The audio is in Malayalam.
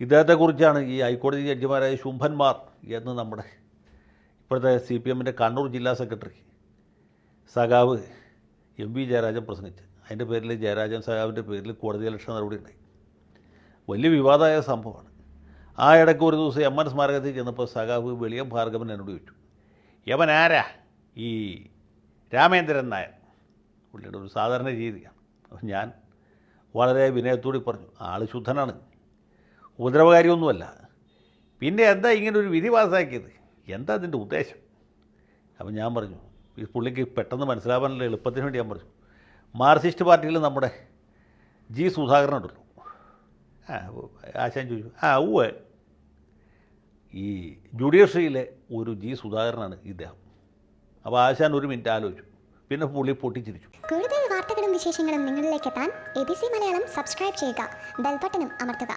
ഇദ്ദേഹത്തെക്കുറിച്ചാണ് ഈ ഹൈക്കോടതി ജഡ്ജിമാരായ ശുംഭന്മാർ എന്ന് നമ്മുടെ ഇപ്പോഴത്തെ CPM-ൻ്റെ കണ്ണൂർ ജില്ലാ സെക്രട്ടറി സഖാവ് MV ജയരാജൻ പ്രസംഗിച്ച്. അതിൻ്റെ പേരിൽ ജയരാജൻ സഖാവിൻ്റെ പേരിൽ കോടതിയലക്ഷ്യ നടപടി ഉണ്ടായി. വലിയ വിവാദമായ സംഭവമാണ്. ആ ഇടയ്ക്ക് ഒരു ദിവസം MN സ്മാരകത്തിൽ ചെന്നപ്പോൾ സഖാവ് വെളിയം ഭാർഗവൻ എന്നോട് ചോദിച്ചു, യവൻ ആരാ? ഈ രാമേന്ദ്രൻ നായർ. പുള്ളിയുടെ ഒരു സാധാരണ രീതിയാണ്. അപ്പം ഞാൻ വളരെ വിനയത്തോടെ പറഞ്ഞു, ആൾ ശുദ്ധനാണ്, ഉപദ്രവകാരിയൊന്നുമല്ല. പിന്നെ എന്താ ഇങ്ങനെ ഒരു വിധി പാസ്സാക്കിയത്? എന്താ അതിൻ്റെ ഉദ്ദേശം? അപ്പം ഞാൻ പറഞ്ഞു, ഈ പുള്ളിക്ക് പെട്ടെന്ന് മനസ്സിലാവാനുള്ള എളുപ്പത്തിന് വേണ്ടി ഞാൻ പറഞ്ഞു, മാർക്സിസ്റ്റ് പാർട്ടിയിൽ നമ്മുടെ G. സുധാകരൻ ഉണ്ടല്ലോ. ആശാൻ ചോദിച്ചു, ഉവ്വ്, ഈ ജുഡീഷ്യറിയിലെ ഒരു G. സുധാകരനാണ് ഇദ്ദേഹം. അപ്പോൾ ആശാൻ ഒരു മിനിറ്റ് ആലോചിച്ചു, പിന്നെ പുള്ളി പൊട്ടിച്ചിരിച്ചു. കൂടുതൽ വാർത്തകളും വിശേഷങ്ങളും നിങ്ങളിലേക്ക് എത്താൻ ABC മലയാളം സബ്സ്ക്രൈബ് ചെയ്യുക, ബെൽ ബട്ടണും അമർത്തുക.